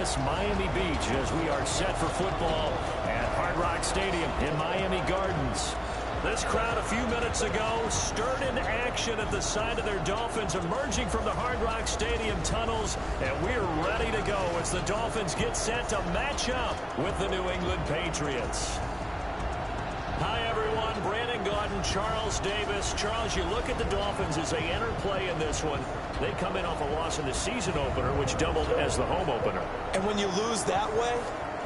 Texas, Miami Beach, as we are set for football at Hard Rock Stadium in Miami Gardens. This crowd a few minutes ago stirred into action at the side of their Dolphins emerging from the Hard Rock Stadium tunnels, and we're ready to go as the Dolphins get set to match up with the New England Patriots. Hi, everyone. Brandon Gaudin, Charles Davis. Charles, you look at the Dolphins as they enter play in this one. They come in off a loss in the season opener, which doubled as the home opener. And when you lose that way,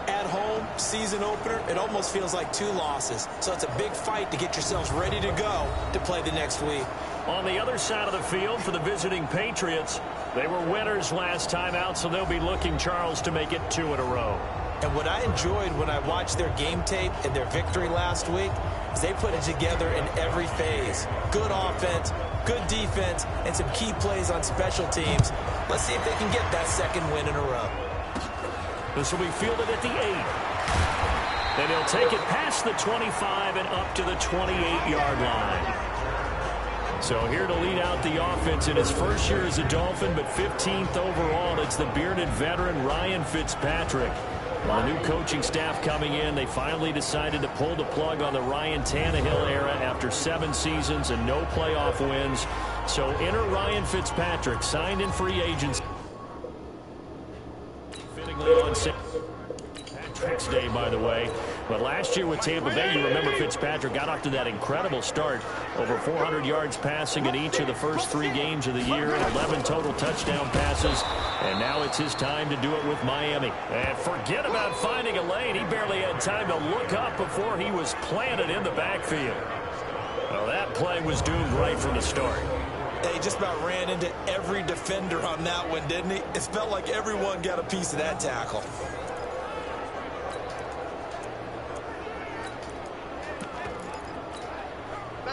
at home, season opener, it almost feels like 2 losses. So it's a big fight to get yourselves ready to go to play the next week. On the other side of the field for the visiting Patriots, they were winners last time out, so they'll be looking, Charles, to make it 2 in a row. And what I enjoyed when I watched their game tape and their victory last week is they put it together in every phase. Good offense, good defense, and some key plays on special teams. Let's see if they can get that 2nd win in a row. This will be fielded at the 8. Then he'll take it past the 25 and up to the 28-yard line. So here to lead out the offense in his first year as a Dolphin, but 15th overall, it's the bearded veteran Ryan Fitzpatrick. Well, the new coaching staff coming in, they finally decided to pull the plug on the Ryan Tannehill era after 7 seasons and no playoff wins. So enter Ryan Fitzpatrick, signed in free agency. Fittingly on Patrick's Day, by the way. But last year with Tampa Bay, you remember Fitzpatrick got off to that incredible start. Over 400 yards passing in each of the first 3 games of the year, and 11 total touchdown passes. And now it's his time to do it with Miami. And forget about finding a lane. He barely had time to look up before he was planted in the backfield. Well, that play was doomed right from the start. He just about ran into every defender on that one, didn't he? It felt like everyone got a piece of that tackle.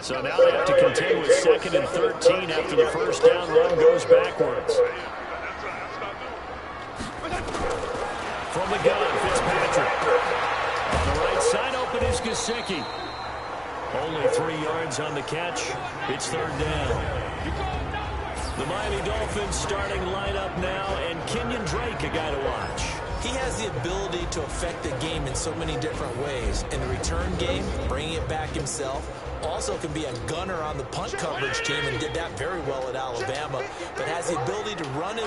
So now they have to contend with 2nd and 13 after the first down run goes backwards. From the gun, Fitzpatrick. On the right side, open is Gesicki. Only 3 yards on the catch. It's 3rd down. The Miami Dolphins starting lineup now, and Kenyon Drake, a guy to watch. He has the ability to affect the game in so many different ways. In the return game, bringing it back himself. Also can be a gunner on the punt coverage team and did that very well at Alabama. But has the ability to run the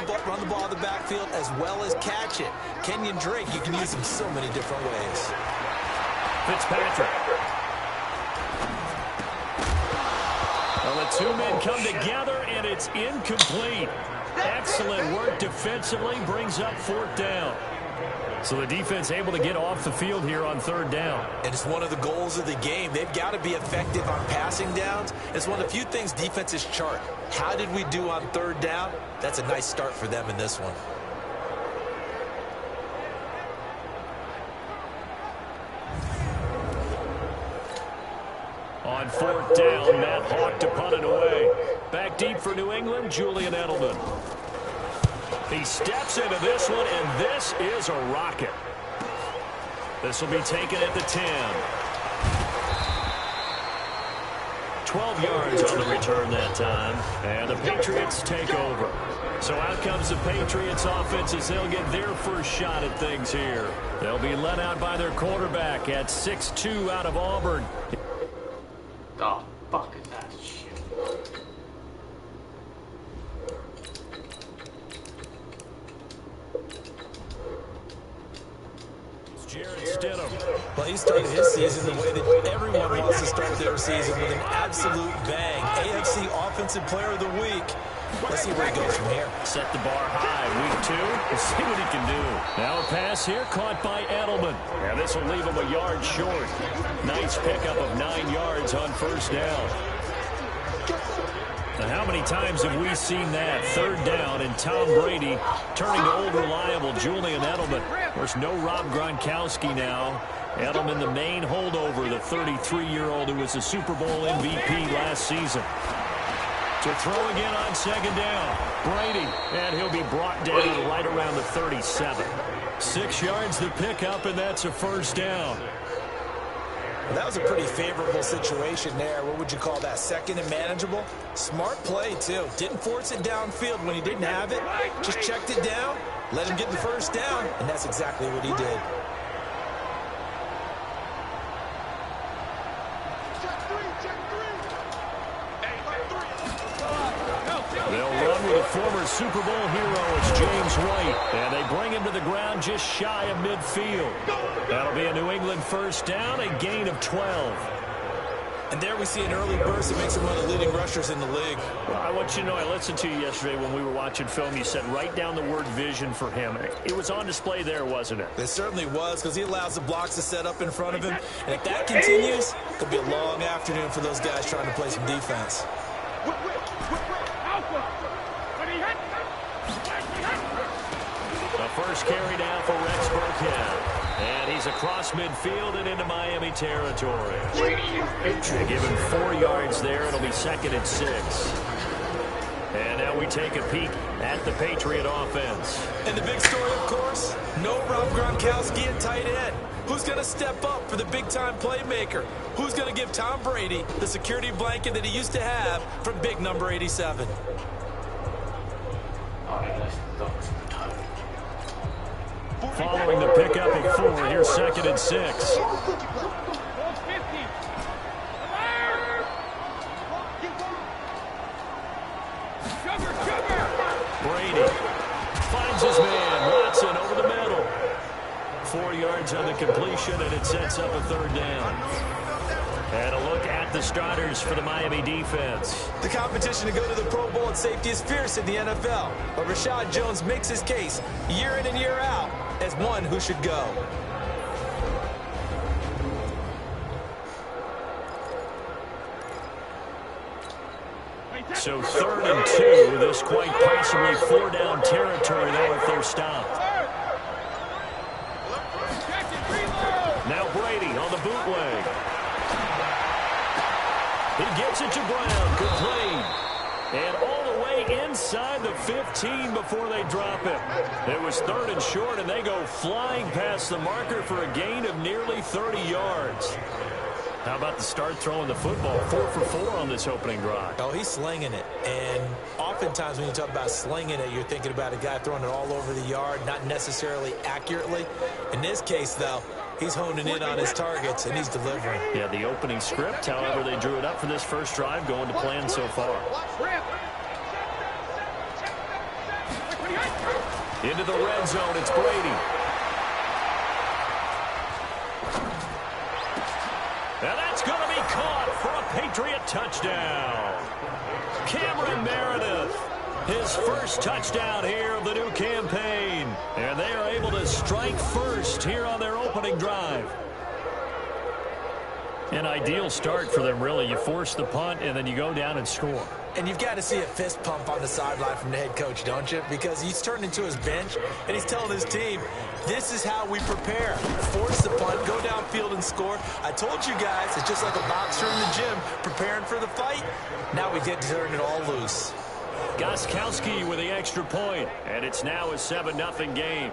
ball in the backfield as well as catch it. Kenyon Drake, you can use him so many different ways. Fitzpatrick. Well, the 2 men come together, and it's incomplete. Excellent work defensively, brings up 4th down. So the defense able to get off the field here on 3rd down. And it's one of the goals of the game. They've got to be effective on passing downs. It's one of the few things defenses chart. How did we do on 3rd down? That's a nice start for them in this one. On 4th down, Matt Hawk to punt it away. Back deep for New England, Julian Edelman. He steps into this one, and this is a rocket. This will be taken at the 10. 12 yards on the return that time, and the Patriots take over. So out comes the Patriots offense as they'll get their first shot at things here. They'll be let out by their quarterback at 6'2" out of Auburn. Oh, fuck is that shit? Jarrett Stidham. Well, he started his season the way that everyone wants to start their season, with an absolute bang. AFC Offensive Player of the Week. Let's see where he goes from here. Set the bar high. Week 2. Let's see what he can do. Now a pass here caught by Edelman. And this will leave him a yard short. Nice pickup of 9 yards on 1st down. Now, how many times have we seen that? 3rd down, and Tom Brady turning to old reliable Julian Edelman. Of course, no Rob Gronkowski now. Edelman, the main holdover, the 33-year-old who was the Super Bowl MVP last season. To throw again on 2nd down. Brady, and he'll be brought down right around the 37. 6 yards the pickup, and that's a 1st down. Well, that was a pretty favorable situation there. What would you call that? 2nd and manageable? Smart play, too. Didn't force it downfield when he didn't have it. Just checked it down Let him get the first down, and that's exactly what he did. They'll run with a former Super Bowl hero. It's James White. And they bring him to the ground just shy of midfield. That'll be a New England first down, a gain of 12. And there we see an early burst that makes him one of the leading rushers in the league. Well, I want you to know, I listened to you yesterday when we were watching film. You said write down the word vision for him. It was on display there, wasn't it? It certainly was, because he allows the blocks to set up in front of him. And if that continues, it could be a long afternoon for those guys trying to play some defense. The first carry down for Rex Burkhead. And he's across midfield and into Miami territory. They give him 4 yards there. It'll be 2nd and 6. And now we take a peek at the Patriot offense. And the big story, of course, no Rob Gronkowski at tight end. Who's going to step up for the big-time playmaker? Who's going to give Tom Brady the security blanket that he used to have from big number 87? Following the pickup of 4, here's 2nd and 6. Brady finds his man, Watson, over the middle. 4 yards on the completion, and it sets up a 3rd down. And a look at the starters for the Miami defense. The competition to go to the Pro Bowl at safety is fierce in the NFL. But Rashad Jones makes his case year in and year out as one who should go. So 3rd and 2, this quite possibly 4-down territory now if they're stopped. Now Brady on the bootleg. He gets it to Brown, complete. And all the way inside the 15 before they drop it. It was 3rd and short, and they go flying past the marker for a gain of nearly 30 yards. How about the start throwing the football? 4 for 4 on this opening drive. Oh, he's slinging it. And oftentimes when you talk about slinging it, you're thinking about a guy throwing it all over the yard, not necessarily accurately. In this case, though, he's honing in on his targets, and he's delivering. Yeah, the opening script, however, they drew it up for this first drive, going to plan so far. Into the red zone, it's Brady. And that's going to be caught for a Patriot touchdown. Cameron Meredith, his first touchdown here of the new campaign. And they are able to strike first here on their opening drive. An ideal start for them, really. You force the punt, and then you go down and score. And you've got to see a fist pump on the sideline from the head coach, don't you? Because he's turned into his bench, and he's telling his team, this is how we prepare. Force the punt, go downfield and score. I told you guys, it's just like a boxer in the gym preparing for the fight. Now we get to turn it all loose. Gostkowski with the extra point, and it's now a 7-0 game.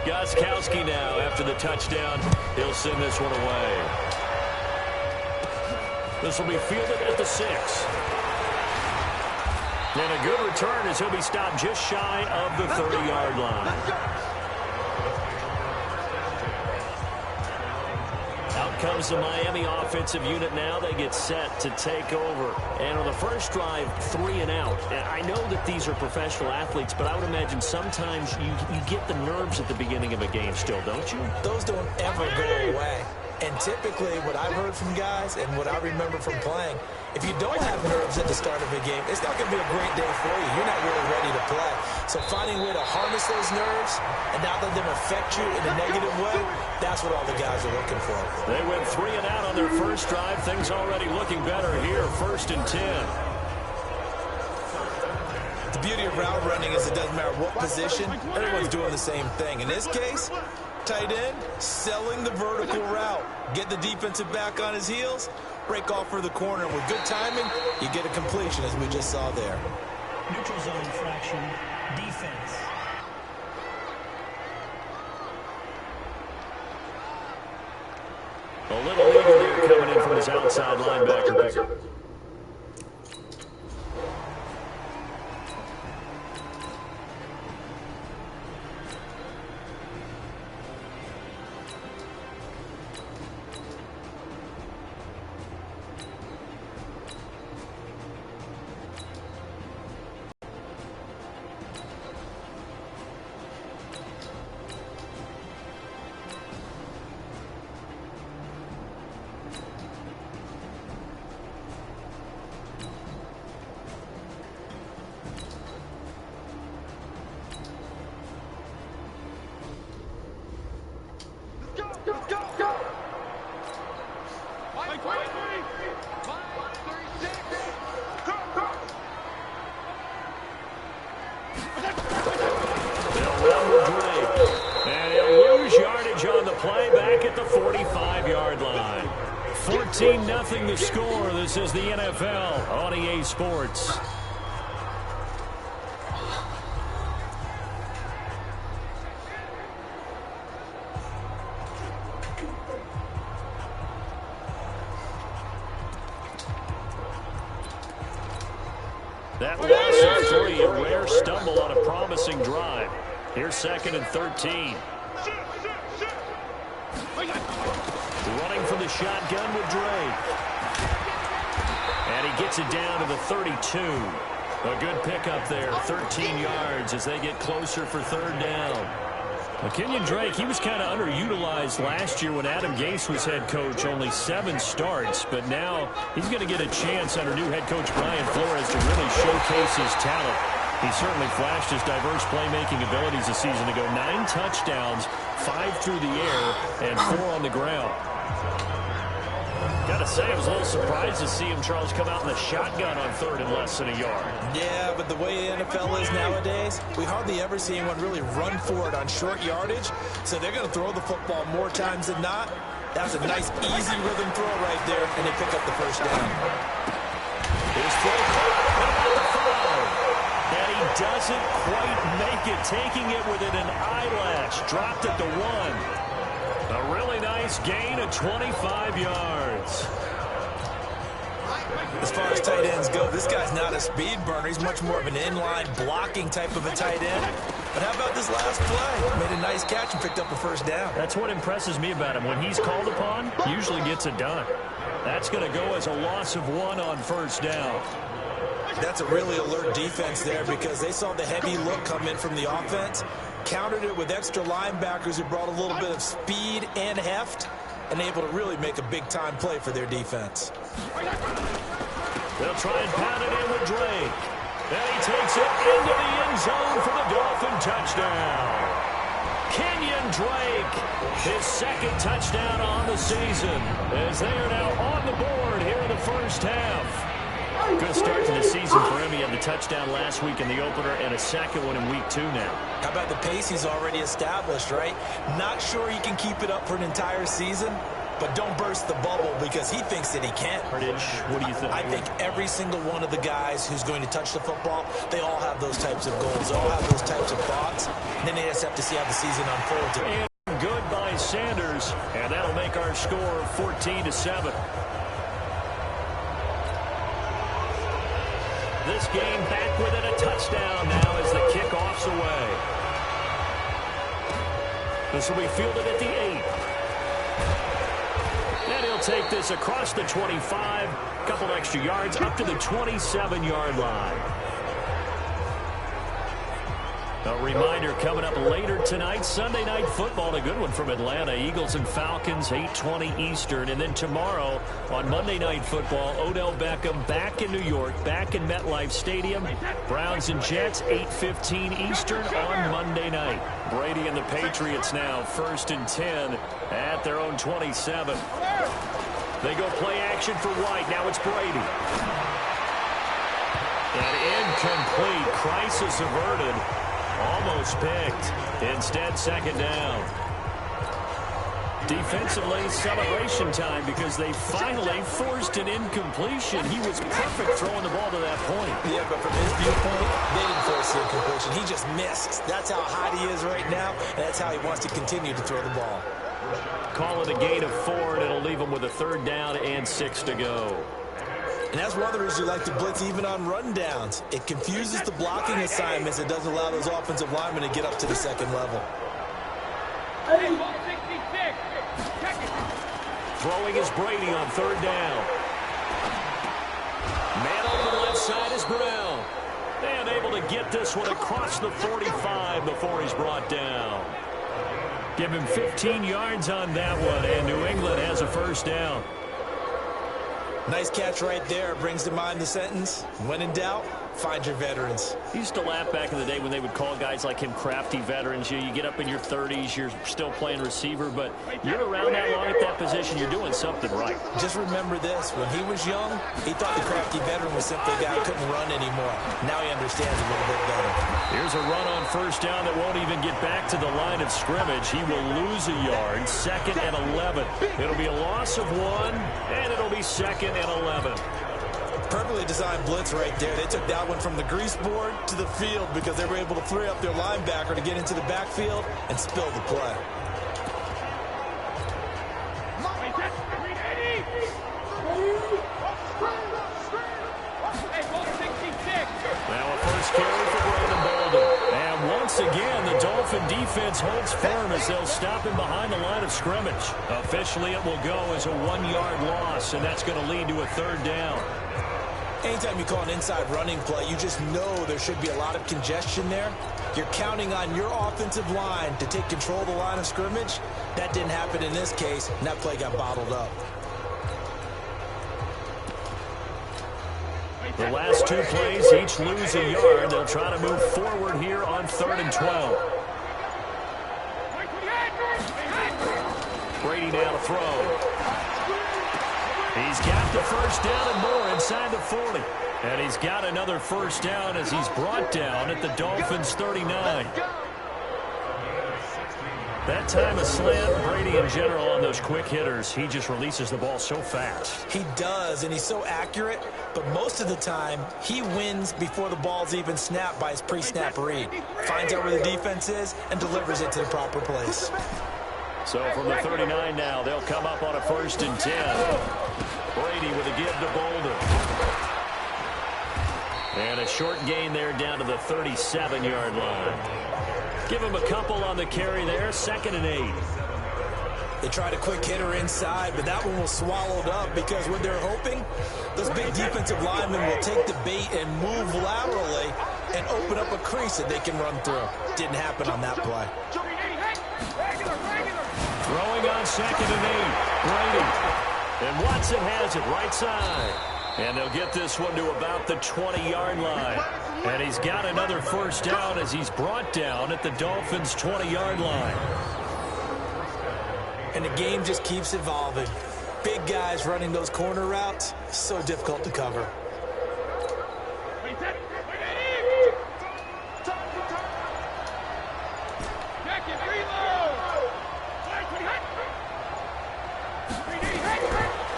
Gostkowski now, after the touchdown, he'll send this one away. This will be fielded at the 6. And a good return as he'll be stopped just shy of the 30-yard line. Out comes the Miami offensive unit now. They get set to take over. And on the first drive, 3 and out. And I know that these are professional athletes, but I would imagine sometimes you get the nerves at the beginning of a game still, don't you? Those don't ever go away. And typically what I've heard from guys and what I remember from playing, if you don't have nerves at the start of a game, it's not going to be a great day for you. You're not really ready to play. So finding a way to harness those nerves and not let them affect you in a negative way, that's what all the guys are looking for. They went 3 and out on their first drive. Things already looking better here. 1st and 10. The beauty of route running is it doesn't matter what position, everyone's doing the same thing. In this case, tight end, selling the vertical route. Get the defensive back on his heels, break off for the corner. With good timing, you get a completion, as we just saw there. Neutral zone fraction, defense. A little eager there coming in from his outside linebacker. 45-yard line. 14-0 the score. This is the NFL on EA Sports. That loss of 3, a rare stumble on a promising drive. Here's 2nd and 13. Running from the shotgun with Drake. And he gets it down to the 32. A good pickup there, 13 yards as they get closer for 3rd down. Kenyon Drake, he was kind of underutilized last year when Adam Gase was head coach, only 7 starts, but now he's going to get a chance under new head coach Brian Flores to really showcase his talent. He certainly flashed his diverse playmaking abilities a season ago. 9 touchdowns, 5 through the air, and 4 on the ground. Gotta say, I was a little surprised to see him, Charles, come out in the shotgun on 3rd and less than a yard. Yeah, but the way the NFL is nowadays, we hardly ever see anyone really run for it on short yardage. So they're going to throw the football more times than not. That was a nice, easy rhythm throw right there, and they pick up the 1st down. Here's throw about the 5. And he doesn't quite make it, taking it within an eyelash. Dropped it to 1. A really nice gain of 25 yards. As far as tight ends go, this guy's not a speed burner. He's much more of an inline blocking type of a tight end. But how about this last play? Made a nice catch and picked up a 1st down. That's what impresses me about him. When he's called upon, he usually gets it done. That's going to go as a loss of 1 on 1st down. That's a really alert defense there because they saw the heavy look come in from the offense, countered it with extra linebackers who brought a little bit of speed and heft, and able to really make a big-time play for their defense. They'll try and pound it in with Drake. And he takes it into the end zone for the Dolphin touchdown. Kenyon Drake, his 2nd touchdown on the season, as they are now on the board here in the 1st half. Good start to the season for him. He had the touchdown last week in the opener and a 2nd one in week 2 now. How about the pace he's already established, right? Not sure he can keep it up for an entire season, but don't burst the bubble because he thinks that he can. What do you think? I think every single one of the guys who's going to touch the football, they all have those types of goals. They all have those types of thoughts. And then they just have to see how the season unfolds. And good by Sanders, and that'll make our score 14-7. This game back within a touchdown now as the kickoff's away. This will be fielded at the 8. And he'll take this across the 25, a couple extra yards up to the 27-yard line. A reminder coming up later tonight, Sunday Night Football, a good one from Atlanta. Eagles and Falcons, 8:20 Eastern. And then tomorrow on Monday Night Football, Odell Beckham back in New York, back in MetLife Stadium. Browns and Jets, 8:15 Eastern on Monday night. Brady and the Patriots now 1st and 10 at their own 27. They go play action for White. Now it's Brady. And incomplete. Crisis averted. Almost picked. Instead, 2nd down. Defensively, celebration time because they finally forced an incompletion. He was perfect throwing the ball to that point. Yeah, but from his viewpoint, they didn't force the incompletion. He just missed. That's how hot he is right now, and that's how he wants to continue to throw the ball. Call it a gain of 4, and it'll leave him with a 3rd down and 6 to go. And that's one of the reasons you like to blitz even on rundowns. It confuses the blocking assignments. It doesn't allow those offensive linemen to get up to the 2nd level. Throwing is Brady on 3rd down. Man on the left side is Brown. And able to get this one across the 45 before he's brought down. Give him 15 yards on that one, and New England has a 1st down. Nice catch right there. Brings to mind the sentence, when in doubt, find your veterans. You used to laugh back in the day when they would call guys like him crafty veterans. You get up in your 30s, you're still playing receiver, but you're around that long at that position, you're doing something right. Just remember this. When he was young, he thought the crafty veteran was simply a guy who couldn't run anymore. Now he understands a little bit better. Here's a run on first down that won't even get back to the line of scrimmage. He will lose a yard. 2nd and 11. It'll be a loss of 1, and it'll be 2nd and 11. Perfectly designed blitz right there. They took that one from the grease board to the field because they were able to free up their linebacker to get into the backfield and spill the play. Now a first carry for Brandon Bolden. And once again, the Dolphin defense holds firm as they'll stop him behind the line of scrimmage. Officially, it will go as a 1-yard loss, and that's going to lead to a 3rd down. Anytime you call an inside running play, you just know there should be a lot of congestion there. You're counting on your offensive line to take control of the line of scrimmage. That didn't happen in this case, and that play got bottled up. The last 2 plays each lose a yard. They'll try to move forward here on 3rd and 12. Brady now to throw. He's got the first down and more inside the 40. And he's got another first down as he's brought down at the Dolphins' 39. That time a slant. Brady in general on those quick hitters, he just releases the ball so fast. He does, and he's so accurate, but most of the time he wins before the ball's even snapped by his pre-snap read. Finds out where the defense is and delivers it to the proper place. So from the 39 now, they'll come up on a 1st and 10. Brady with a give to Bolden. And a short gain there down to the 37-yard line. Give him a couple on the carry there. 2nd and 8. They tried a quick hitter inside, but that one was swallowed up because what they're hoping, those big defensive linemen will take the bait and move laterally and open up a crease that they can run through. Didn't happen on that play. Throwing on 2nd and 8. Brady. And Watson has it right side. And they'll get this one to about the 20-yard line. And he's got another first down as he's brought down at the Dolphins' 20-yard line. And the game just keeps evolving. Big guys running those corner routes, so difficult to cover.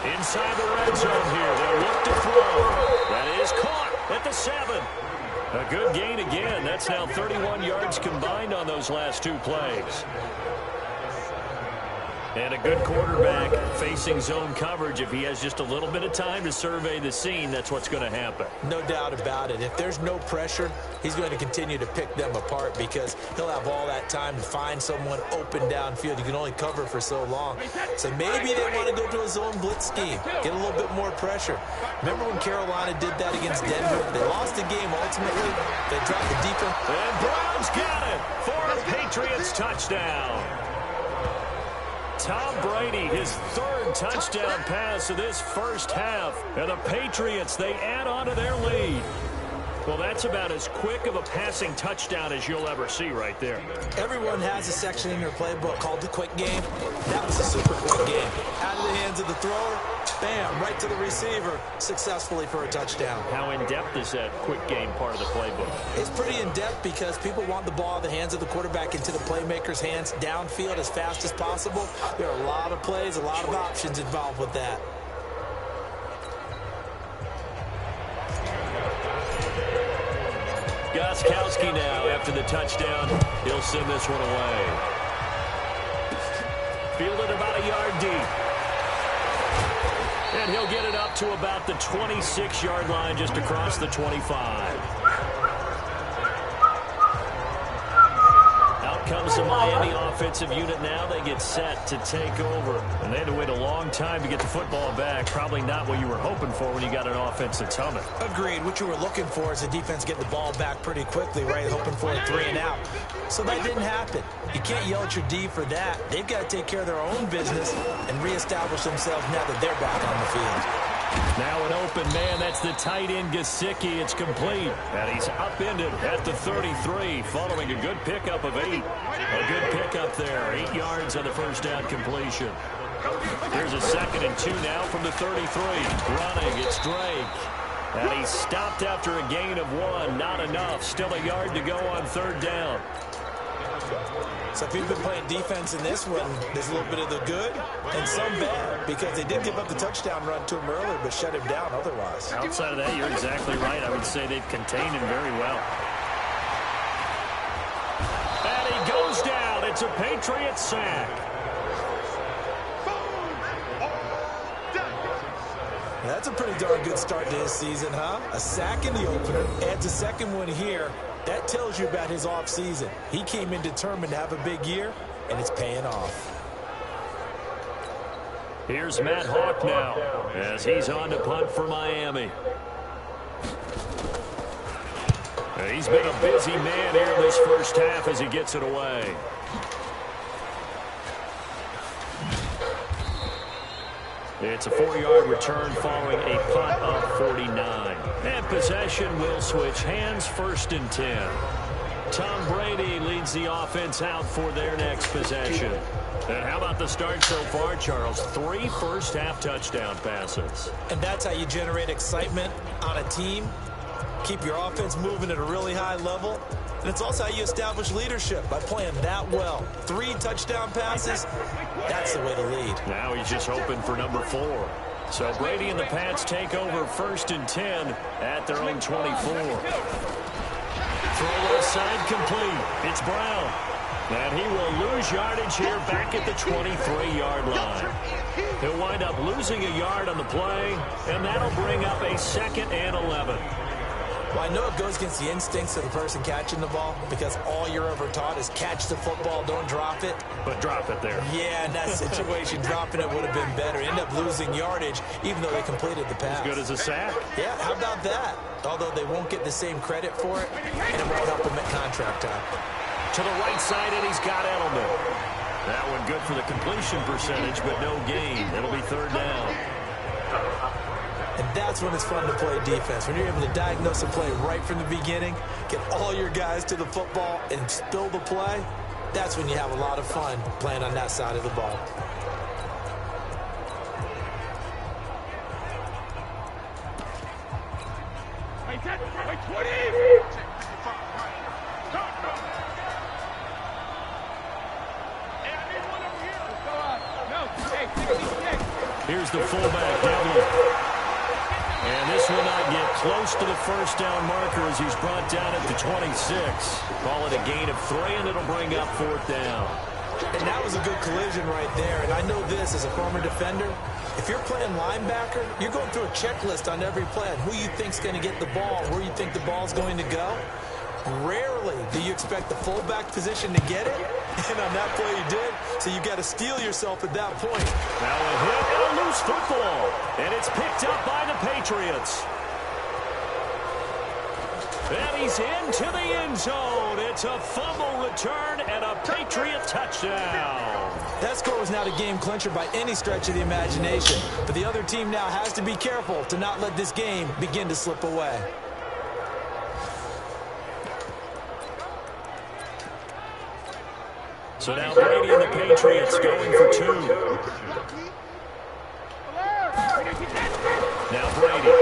Inside the red zone here. They'll look to throw. That is caught at the 7. A good gain again. That's now 31 yards combined on those last 2 plays. And a good quarterback facing zone coverage. If he has just a little bit of time to survey the scene, that's what's going to happen. No doubt about it. If there's no pressure, he's going to continue to pick them apart because he'll have all that time to find someone open downfield. You can only cover for so long. So maybe they want to go to a zone blitz scheme, get a little bit more pressure. Remember when Carolina did that against Denver? They lost the game ultimately. They dropped the defense. And Browns got it for a Patriots touchdown. Tom Brady, his 3rd touchdown pass of this first half. And the Patriots, they add on to their lead. Well, that's about as quick of a passing touchdown as you'll ever see right there. Everyone has a section in their playbook called the quick game. That was a super quick game. Out of the hands of the thrower, bam, right to the receiver, successfully for a touchdown. How in-depth is that quick game part of the playbook? It's pretty in-depth because people want the ball in the hands of the quarterback into the playmaker's hands downfield as fast as possible. There are a lot of plays, a lot of options involved with that. Gostkowski now after the touchdown. He'll send this one away. Fielded about a yard deep. And he'll get it up to about the 26-yard line just across the 25. Out comes the Miami offensive unit now. They get set to take over. And they had to wait a long time to get the football back. Probably not what you were hoping for when you got an offense that's humming. Agreed. What you were looking for is the defense getting the ball back pretty quickly, right? Hoping for a 3 and out. So that didn't happen. You can't yell at your D for that. They've got to take care of their own business and reestablish themselves now that they're back on the field. Now an open man. That's the tight end, Gesicki. It's complete. And he's upended at the 33 following a good pickup of 8. A good pickup there. 8 yards on the first down completion. Here's a 2nd and 2 now from the 33. Running, it's Drake. And he's stopped after a gain of 1. Not enough. Still a yard to go on 3rd down. So if you've been playing defense in this one, there's a little bit of the good and some bad, because they did give up the touchdown run to him earlier but shut him down otherwise. Outside of that, you're exactly right. I would say they've contained him very well. And he goes down. It's a Patriot sack. That's a pretty darn good start to his season, huh? A sack in the opener, adds a 2nd one here. That tells you about his offseason. He came in determined to have a big year, and it's paying off. Here's Matt Hawk now as he's on to punt for Miami. He's been a busy man here in this first half as he gets it away. It's a 4-yard return following a punt of 49. And possession will switch hands, 1st and 10. Tom Brady leads the offense out for their next possession. And how about the start so far, Charles? 3 first-half touchdown passes. And that's how you generate excitement on a team. Keep your offense moving at a really high level. And it's also how you establish leadership, by playing that well. 3 touchdown passes, that's the way to lead. Now he's just hoping for number 4. So Brady and the Pats take over 1st and 10 at their own 24. Throw left side complete. It's Brown. And he will lose yardage here back at the 23-yard line. He'll wind up losing a yard on the play, and that'll bring up a 2nd and 11. Well, I know it goes against the instincts of the person catching the ball, because all you're ever taught is catch the football, don't drop it. But drop it there. Yeah, in that situation, dropping it would have been better. End up losing yardage, even though they completed the pass. As good as a sack. Yeah, how about that? Although they won't get the same credit for it, and it won't help them at contract time. To the right side, and he's got Edelman. That one good for the completion percentage, but no gain. It'll be 3rd down. And that's when it's fun to play defense. When you're able to diagnose a play right from the beginning, get all your guys to the football, and spill the play, that's when you have a lot of fun playing on that side of the ball. Here's the fullback, Devlin. And this will not get close to the 1st down marker as he's brought down at the 26. Call it a gain of 3, and it'll bring up 4th down. And that was a good collision right there. And I know this as a former defender. If you're playing linebacker, you're going through a checklist on every play on who you think's going to get the ball, where you think the ball's going to go. Rarely do you expect the fullback position to get it. And on that play you did. So you've got to steel yourself at that point. Now a hit and a loose football. And it's picked up by the Patriots. And he's into the end zone. It's a fumble return and a Patriot touchdown. That score was not a game clincher by any stretch of the imagination. But the other team now has to be careful to not let this game begin to slip away. So now Brady and the Patriots going for 2. Now Brady.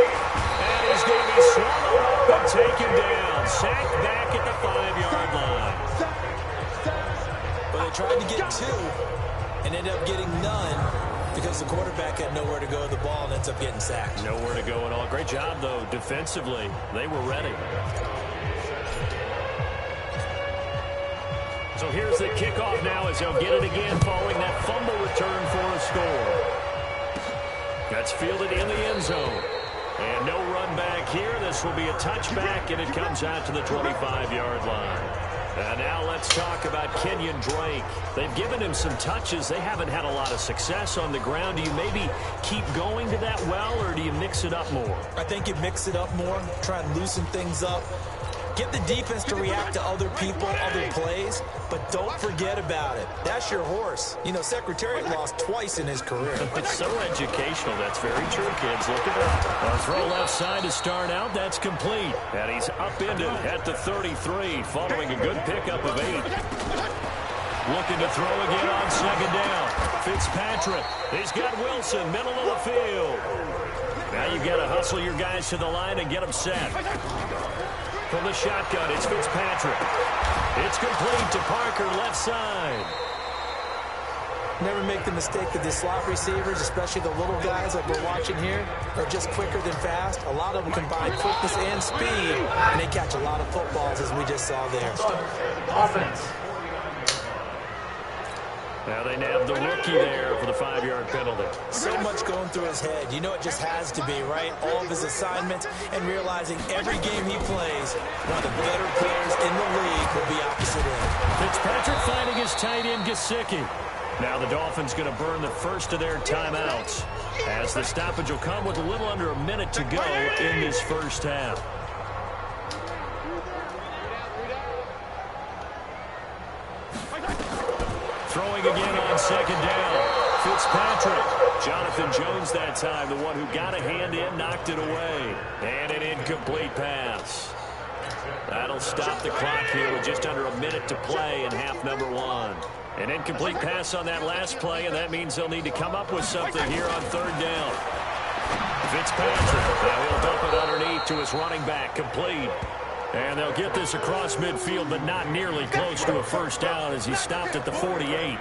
And he's going to be swallowed up and taken down. Sacked back at the 5-yard line. Well, they tried to get 2 and ended up getting none because the quarterback had nowhere to go with the ball and ends up getting sacked. Nowhere to go at all. Great job, though, defensively. They were ready. So here's the kickoff now as they'll get it again following that fumble return for a score. That's fielded in the end zone. And no run back here. This will be a touchback, and it comes out to the 25-yard line. And now let's talk about Kenyon Drake. They've given him some touches. They haven't had a lot of success on the ground. Do you maybe keep going to that well, or do you mix it up more? I think you mix it up more, try and loosen things up. Get the defense to react to other people, other plays, but don't forget about it. That's your horse. You know, Secretariat lost twice in his career. It's so educational. That's very true, kids. Look at that. A throw left side to start out. That's complete. And he's upended at the 33, following a good pickup of 8. Looking to throw again on second down. Fitzpatrick. He's got Wilson, middle of the field. Now you've got to hustle your guys to the line and get them set. From the shotgun, it's Fitzpatrick. It's complete to Parker, left side. Never make the mistake that the slot receivers, especially the little guys like we're watching here, are just quicker than fast. A lot of them combine quickness and speed, and they catch a lot of footballs, as we just saw there. Offense. Now they nabbed the rookie there for the 5-yard penalty. So much going through his head. You know it just has to be, right? All of his assignments and realizing every game he plays, one of the better players in the league will be opposite end. Fitzpatrick finding his tight end, Gesicki. Now the Dolphins going to burn the first of their timeouts, as the stoppage will come with a little under a minute to go in this first half. Throwing again on second down. Fitzpatrick. Jonathan Jones that time, the one who got a hand in, knocked it away. And an incomplete pass. That'll stop the clock here with just under a minute to play in half number 1. An incomplete pass on that last play, and that means they'll need to come up with something here on third down. Fitzpatrick. Now he'll dump it underneath to his running back. Complete. And they'll get this across midfield, but not nearly close to a first down as he stopped at the 48.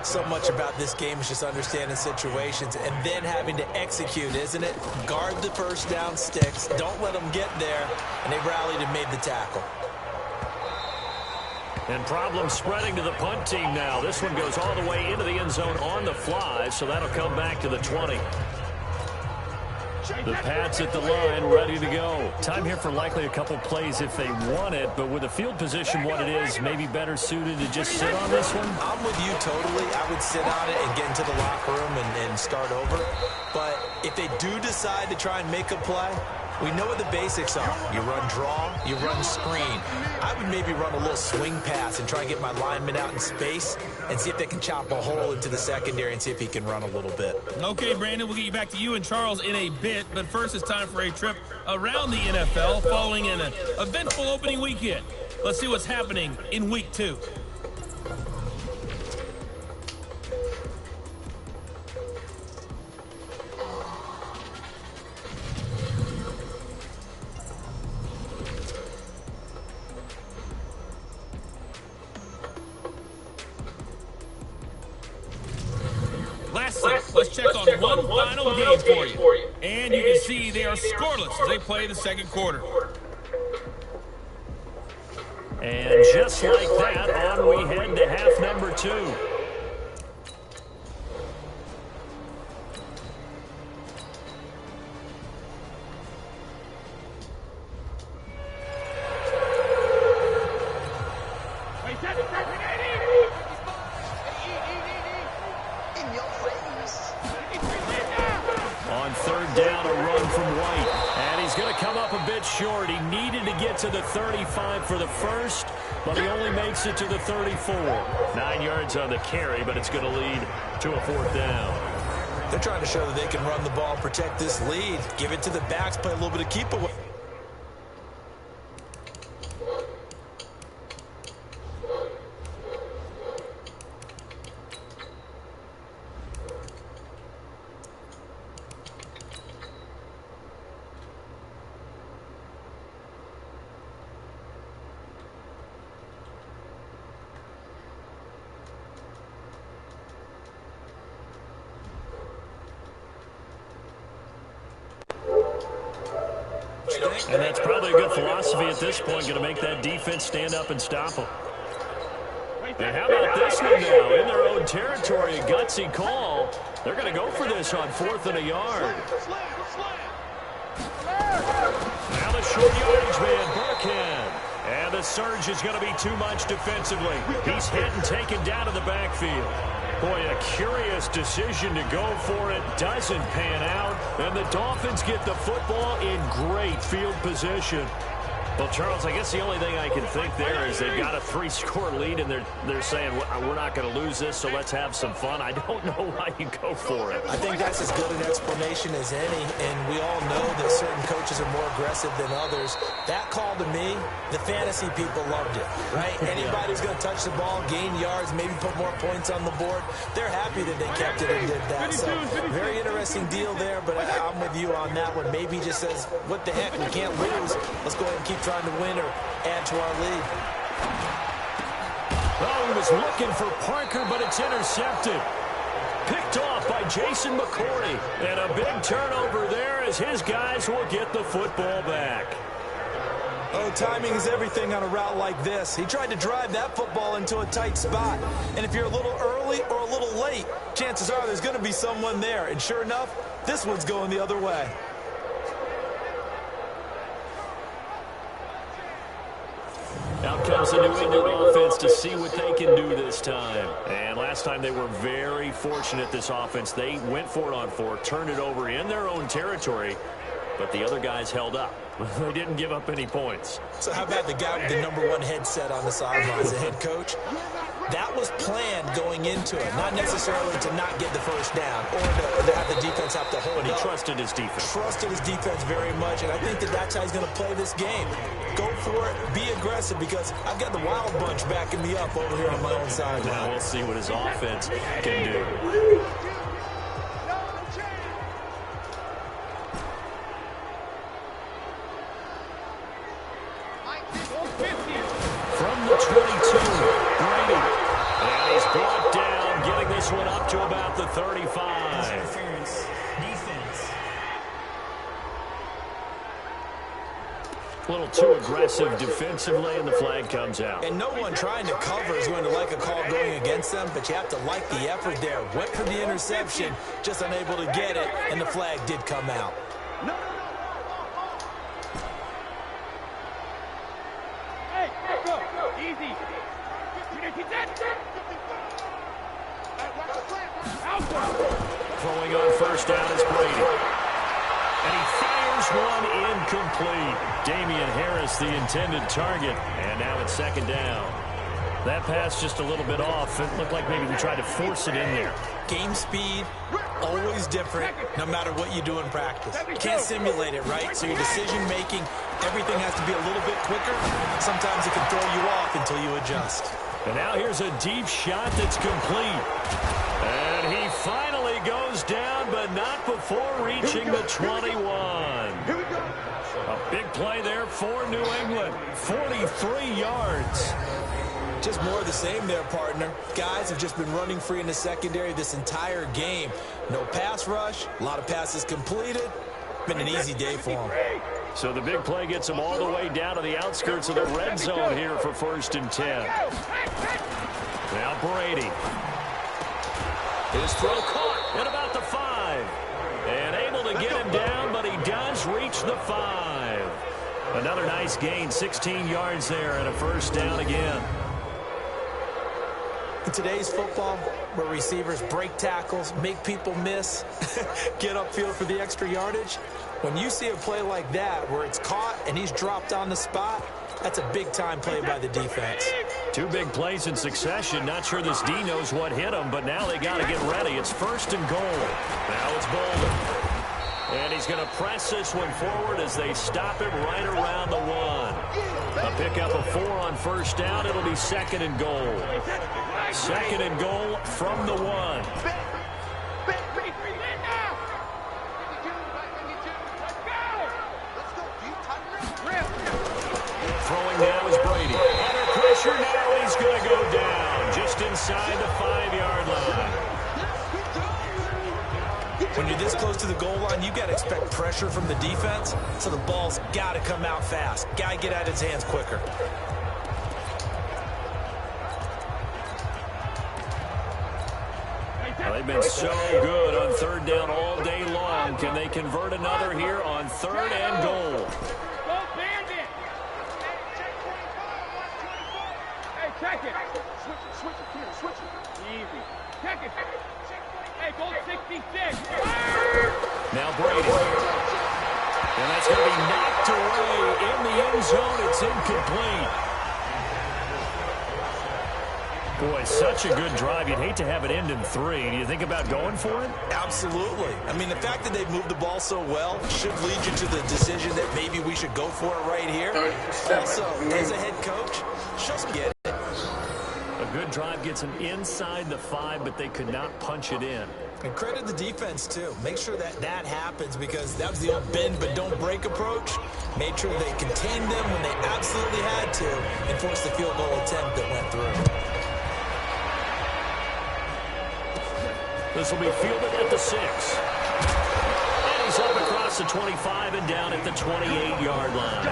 So much about this game is just understanding situations and then having to execute, isn't it? Guard the first down sticks. Don't let them get there. And they rallied and made the tackle. And problems spreading to the punt team now. This one goes all the way into the end zone on the fly, so that'll come back to the 20. The Pats at the line, ready to go. Time here for likely a couple plays if they want it, but with the field position what it is, maybe better suited to just sit on this one? I'm with you totally. I would sit on it and get into the locker room and start over. But if they do decide to try and make a play, we know what the basics are. You run draw, you run screen. I would maybe run a little swing pass and try and get my lineman out in space and see if they can chop a hole into the secondary and see if he can run a little bit. Okay, Brandon, we'll get you back to you and Charles in a bit, but first it's time for a trip around the NFL following an eventful opening weekend. Let's see what's happening in Week 2. Let's check on one final game for you. And you can see they are scoreless as they play the second quarter. And just like that, on we head to half number 2. Short. He needed to get to the 35 for the first, but he only makes it to the 34. 9 yards on the carry, but it's going to lead to a fourth down. They're trying to show that they can run the ball, protect this lead, give it to the backs, play a little bit of keep away. And that's probably a good philosophy at this point, going to make that defense stand up and stop them. And how about this one now? In their own territory, a gutsy call. They're going to go for this on 4th and a yard. Now the short yardage man, Burkhead. And the surge is going to be too much defensively. He's hit and taken down in the backfield. Boy, a curious decision to go for it. Doesn't pan out. And the Dolphins get the football in great field position. Well, Charles, I guess the only thing I can think there is they've got a 3-score lead, and they're saying, we're not going to lose this, so let's have some fun. I don't know why you go for it. I think that's as good an explanation as any, and we all know that certain coaches are more aggressive than others. That call to me, the fantasy people loved it, right? Anybody who's going to touch the ball, gain yards, maybe put more points on the board, they're happy that they kept it and did that. So, very interesting deal there, but I'm with you on that one. Maybe he just says, what the heck, we can't lose. Let's go ahead and keep trying to win or add to our lead. Oh, he was looking for Parker, but it's intercepted. Picked off by Jason McCourty. And a big turnover there as his guys will get the football back. Oh, timing is everything on a route like this. He tried to drive that football into a tight spot. And if you're a little early or a little late, chances are there's going to be someone there. And sure enough, this one's going the other way. Out comes the New England offense to see what they can do this time. And last time they were very fortunate, this offense. They went for it on 4, turned it over in their own territory, but the other guys held up. They didn't give up any points. So how about the guy with the #1 headset on the sidelines, the head coach? That was planned going into it, not necessarily to not get the first down or to have the defense have to hold But he up. trusted his defense. Trusted his defense very much, and I think that that's how he's going to play this game. Go for it, be aggressive, because I've got the Wild Bunch backing me up over here on my own sideline. Now we'll see what his offense can do. From the 22, Brady. And he's brought down, getting this one up to about the 35. Interference. Defense. A little too aggressive defensively, and the flag comes out. And no one trying to cover is going to like a call going against them, but you have to like the effort there. Went for the interception, just unable to get it, and the flag did come out. Throwing on first down is Brady. And he fires one incomplete. Damian Harris, the intended target. And now it's second down. That pass just a little bit off. It looked like maybe he tried to force it in there. Game speed, always different, no matter what you do in practice. You can't simulate it, right? So your decision-making, everything has to be a little bit quicker. Sometimes it can throw you off until you adjust. And now here's a deep shot that's complete. And he finally goes down, but not before reaching the 21. A big play there for New England. 43 yards. Just more of the same there, partner. Guys have just been running free in the secondary this entire game. No pass rush, a lot of passes completed. Been an easy day for them. So the big play gets them all the way down to the outskirts of the red zone here for 1st and 10. Now Brady. His throw caught at about the 5. And able to get him down, but he does reach the 5. Another nice gain, 16 yards there, and a first down again. In today's football, where receivers break tackles, make people miss, get upfield for the extra yardage, when you see a play like that where it's caught and he's dropped on the spot, that's a big-time play by the defense. 2 big plays in succession. Not sure this D knows what hit him, but now they got to get ready. It's 1st and goal. Now it's Bolden. And he's going to press this one forward as they stop him right around the 1. A pickup of 4 on first down. It'll be 2nd and goal. 2nd and goal from the 1. Throwing now is Brady. Under pressure now, and he's going to go down just inside the 5-yard line. When you're this close to the goal line, you've got to expect pressure from the defense, so the ball's got to come out fast. Got to get out of his hands quicker. Well, they've been so good on 3rd down all day long. Can they convert another here on 3rd and goal? Check it. Switch it here. Switch it. Easy. Check it. Hey, goal 66. Now Brady. And that's going to be knocked away in the end zone. It's incomplete. Boy, such a good drive. You'd hate to have it end in 3. Do you think about going for it? Absolutely. I mean, the fact that they've moved the ball so well should lead you to the decision that maybe we should go for it right here. Also, as a head coach, just get it. A good drive gets them inside the 5, but they could not punch it in. And credit the defense, too. Make sure that that happens because that was the old bend but don't break approach. Made sure they contained them when they absolutely had to and forced the field goal attempt that went through. This will be fielded at the 6. And he's up across the 25 and down at the 28-yard line.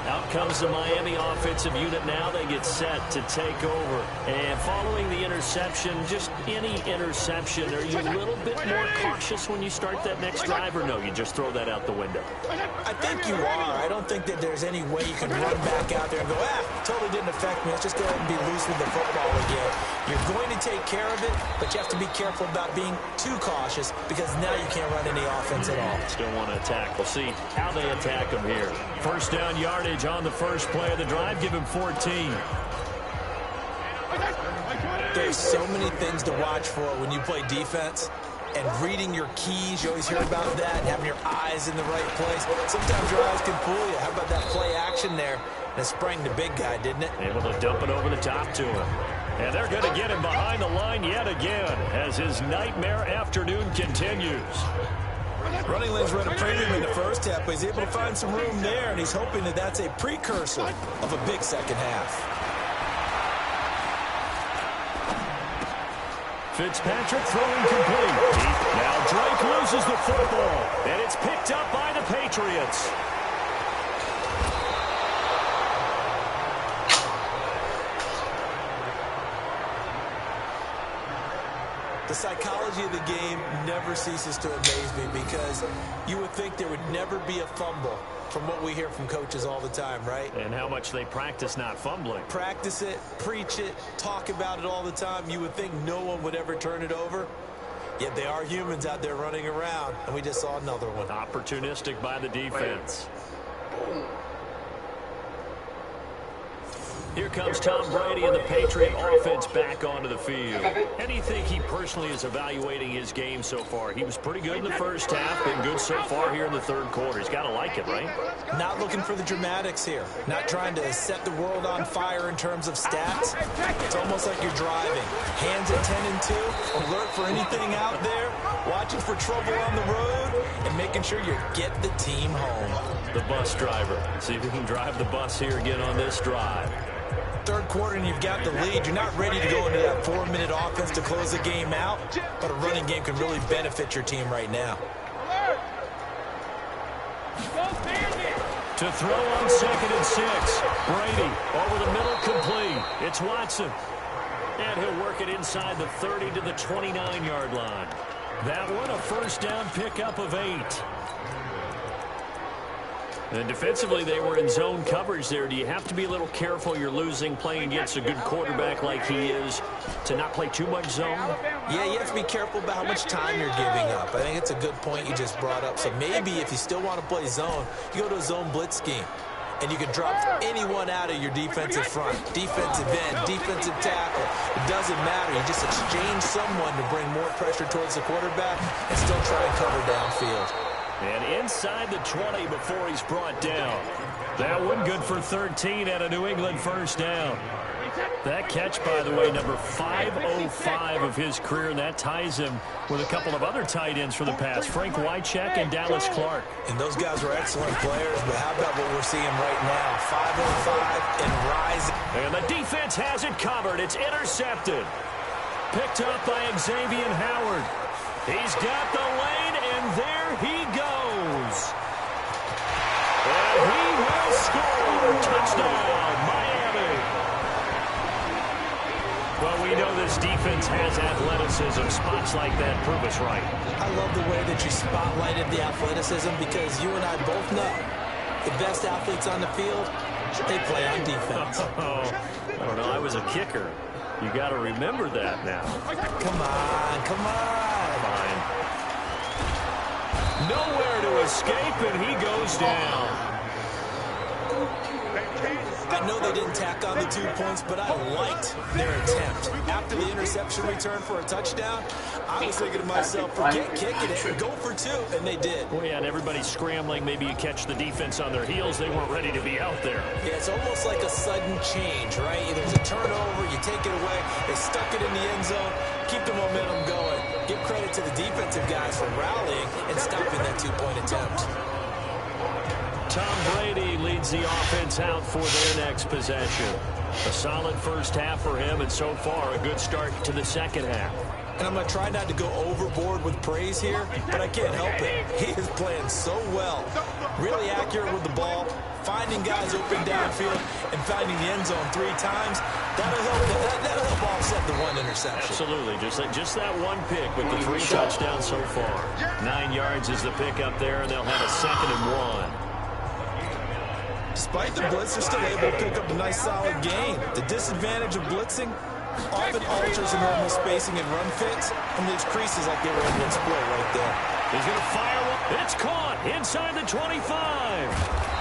Out comes the Miami offensive unit now. They get set to take over. And following the interception, just any interception, are you a little bit more cautious when you start that next drive, or no, you just throw that out the window? I think you are. I don't think that there's any way you can run back out there and go, totally didn't affect me. Let's just go ahead and be loose with the football again. You're going to take care of it, but you have to be careful about being too cautious because now you can't run any offense at all. Still want to attack. We'll see how they attack them here. First down yardage on the first play of the drive. Give him 14. There's so many things to watch for when you play defense. And reading your keys, you always hear about that, and having your eyes in the right place. Sometimes your eyes can fool you. How about that play action there? And it sprang the big guy, didn't it? Able to dump it over the top to him. And they're going to get him behind the line yet again as his nightmare afternoon continues. Running lanes were at a premium in the first half, but he's able to find some room there, and he's hoping that that's a precursor of a big second half. Fitzpatrick throwing complete. Now Drake loses the football, and it's picked up by the Patriots. The psychology of the game never ceases to amaze me because you would think there would never be a fumble from what we hear from coaches all the time, right? And how much they practice not fumbling. Practice it, preach it, talk about it all the time. You would think no one would ever turn it over. Yet they are humans out there running around, and we just saw another one. Opportunistic by the defense. Here comes Tom Brady and the Patriot offense back onto the field. How do you think he personally is evaluating his game so far? He was pretty good in the first half, been good so far here in the third quarter. He's got to like it, right? Not looking for the dramatics here. Not trying to set the world on fire in terms of stats. It's almost like you're driving. Hands at 10 and 2, alert for anything out there, watching for trouble on the road, and making sure you get the team home. The bus driver. See if he can drive the bus here again on this drive. Third quarter and you've got the lead. You're not ready to go into that 4-minute offense to close the game out, but a running game can really benefit your team right now. To throw on 2nd and 6. Brady over the middle, complete. It's Watson. And he'll work it inside the 30 to the 29-yard line. That one, a first down pickup of 8. And defensively, they were in zone coverage there. Do you have to be a little careful? You're losing, playing against a good quarterback like he is, to not play too much zone? Yeah, you have to be careful about how much time you're giving up. I think it's a good point you just brought up. So maybe if you still want to play zone, you go to a zone blitz scheme. And you can drop anyone out of your defensive front. Defensive end, defensive tackle. It doesn't matter. You just exchange someone to bring more pressure towards the quarterback and still try and cover downfield. And inside the 20 before he's brought down. That one good for 13 at a New England first down. That catch, by the way, number 505 of his career, and that ties him with a couple of other tight ends for the pass, Frank Wycheck and Dallas Clark. And those guys were excellent players, but how about what we're seeing right now? 505 and rising. And the defense has it covered. It's intercepted. Picked up by Xavier Howard. He's got the lane, and there he goes. And he will score. Touchdown, Miami. Well, we know this defense has athleticism. Spots like that prove us right. I love the way that you spotlighted the athleticism because you and I both know the best athletes on the field, they play on defense. I don't know. I was a kicker. You got to remember that now. Come on, come on. Fine. Nowhere to escape, and he goes down. I know they didn't tack on the 2 points, but I liked their attempt. After the interception return for a touchdown, I was thinking to myself, forget kicking it, go for 2, and they did. Well, yeah, and everybody's scrambling. Maybe you catch the defense on their heels. They weren't ready to be out there. Yeah, it's almost like a sudden change, right? There's a turnover, you take it away, they stuck it in the end zone, keep the momentum going. Give credit to the defensive guys for rallying and stopping that 2-point attempt. Tom Brady leads the offense out for their next possession. A solid first half for him, and so far a good start to the second half. And I'm going to try not to go overboard with praise here, but I can't help it. He is playing so well. Really accurate with the ball, finding guys open downfield, and finding the end zone 3 times. That'll help offset the 1 interception. Absolutely. Just that 1 pick with the 3 touchdowns so far. 9 yards is the pick up there, and they'll have a 2nd and 1. Despite the blitz, they're still able to pick up a nice solid gain. The disadvantage of blitzing often alters the normal spacing and run fits and leaves creases like they were able to exploit right there. He's going to fire one. It's caught inside the 25.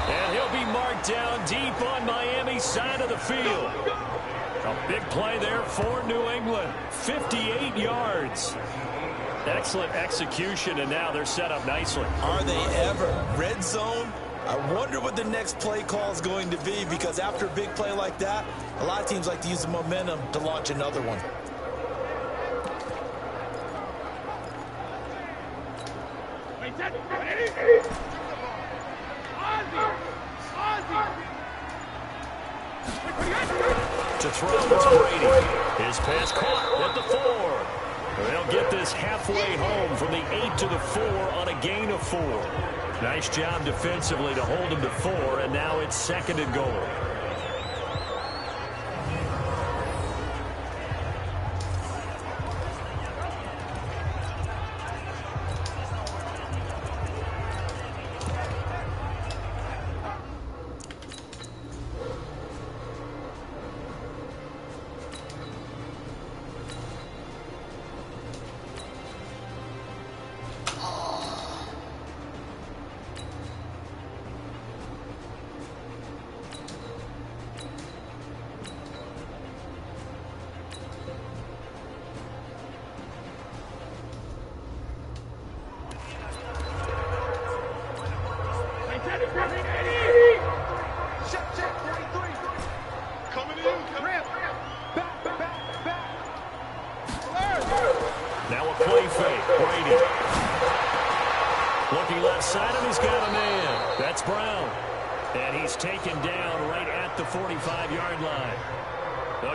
And he'll be marked down deep on Miami's side of the field. A big play there for New England. 58 yards. Excellent execution, and now they're set up nicely. Are they ever? Red zone? I wonder what the next play call is going to be, because after a big play like that, a lot of teams like to use the momentum to launch another one. To throw, it's Brady. His pass caught at the 4. They'll get this halfway home from the 8 to the 4 on a gain of 4. Nice job defensively to hold him to 4, and now it's 2nd and goal. Now a play fake. Brady. Looking left side of him, he's got a man. That's Brown. And he's taken down right at the 45-yard line.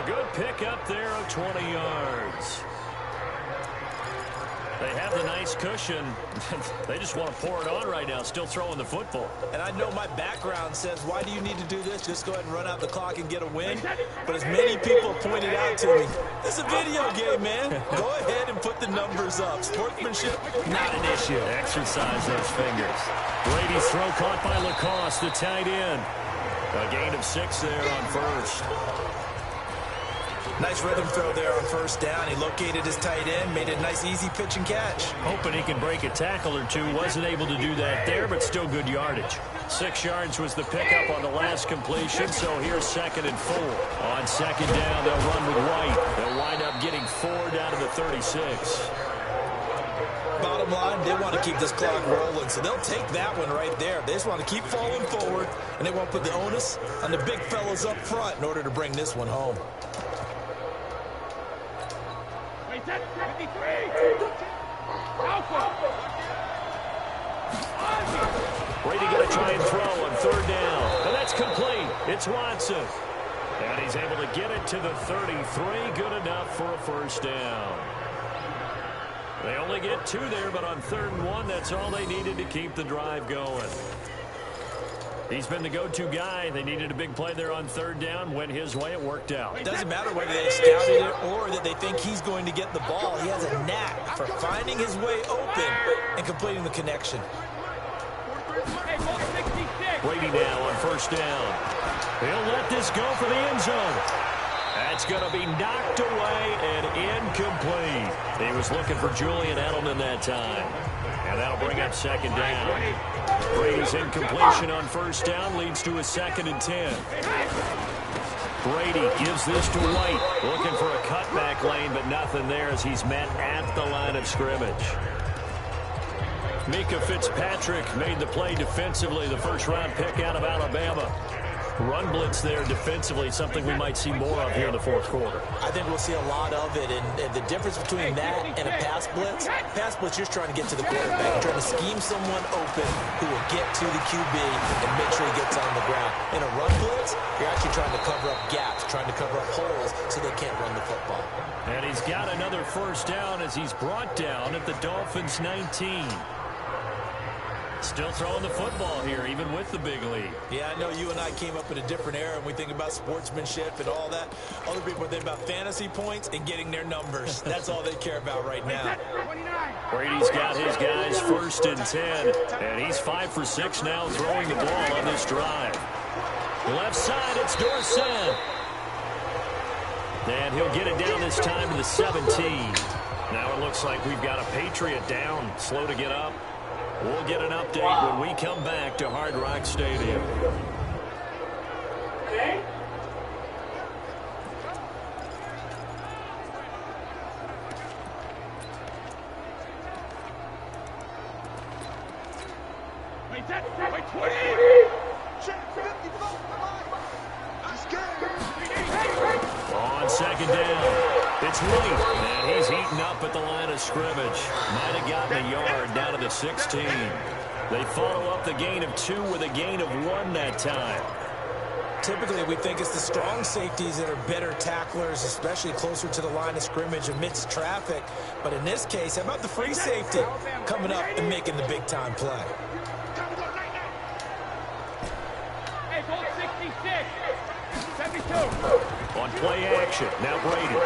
A good pickup there of 20 yards. They have the nice cushion. They just want to pour it on right now, still throwing the football. And I know my background says, why do you need to do this? Just go ahead and run out the clock and get a win. But as many people pointed out to me, this is a video game, man. Go ahead and put the numbers up. Sportsmanship, not an issue. Exercise those fingers. Brady's throw caught by Lacoste, the tight end. A gain of 6 there on first. Nice rhythm throw there on first down. He located his tight end, made a nice easy pitch and catch. Hoping he can break a tackle or two. Wasn't able to do that there, but still good yardage. 6 yards was the pickup on the last completion, so here's 2nd and 4. On 2nd down, they'll run with White. They'll wind up getting 4 down to the 36. Bottom line, they want to keep this clock rolling, so they'll take that one right there. They just want to keep falling forward, and they want to put the onus on the big fellas up front in order to bring this one home. Brady going to try and throw on 3rd down. And that's complete. It's Watson. And he's able to get it to the 33. Good enough for a first down. They only get 2 there, but on 3rd and 1, that's all they needed to keep the drive going. He's been the go-to guy. They needed a big play there on 3rd down. Went his way. It worked out. It doesn't matter whether they scouted it or that they think he's going to get the ball. He has a knack for finding his way open and completing the connection. Brady now on 1st down. He'll let this go for the end zone. That's going to be knocked away and incomplete. He was looking for Julian Edelman that time. And that'll bring up second down. Brady's incompletion on first down leads to a 2nd and 10. Brady gives this to White. Looking for a cutback lane, but nothing there as he's met at the line of scrimmage. Mika Fitzpatrick made the play defensively, the first-round pick out of Alabama. Run blitz there defensively, something we might see more of here in the fourth quarter. I think we'll see a lot of it, and the difference between that and a pass blitz, you're trying to get to the quarterback. You're trying to scheme someone open who will get to the QB and make sure he gets on the ground. In a run blitz, you're actually trying to cover up gaps, trying to cover up holes so they can't run the football. And he's got another first down as he's brought down at the Dolphins' 19. Still throwing the football here, even with the big lead. Yeah, I know you and I came up in a different era, and we think about sportsmanship and all that. Other people think about fantasy points and getting their numbers. That's all they care about right now. Brady's got his guys 1st and 10, and he's 5 for 6 now throwing the ball on this drive. Left side, it's Dorsett. And he'll get it down this time to the 17. Now it looks like we've got a Patriot down, slow to get up. We'll get an update when we come back to Hard Rock Stadium. Okay. Wait, 20. On second down, it's White, and he's eaten up at the line of scrimmage. Might have gotten a yard down to the 16. They follow up the gain of 2 with a gain of 1 that time. Typically, we think it's the strong safeties that are better tacklers, especially closer to the line of scrimmage amidst traffic. But in this case, how about the free safety coming up and making the big-time play? Hey, goal 66. 72. On play action, now Brady.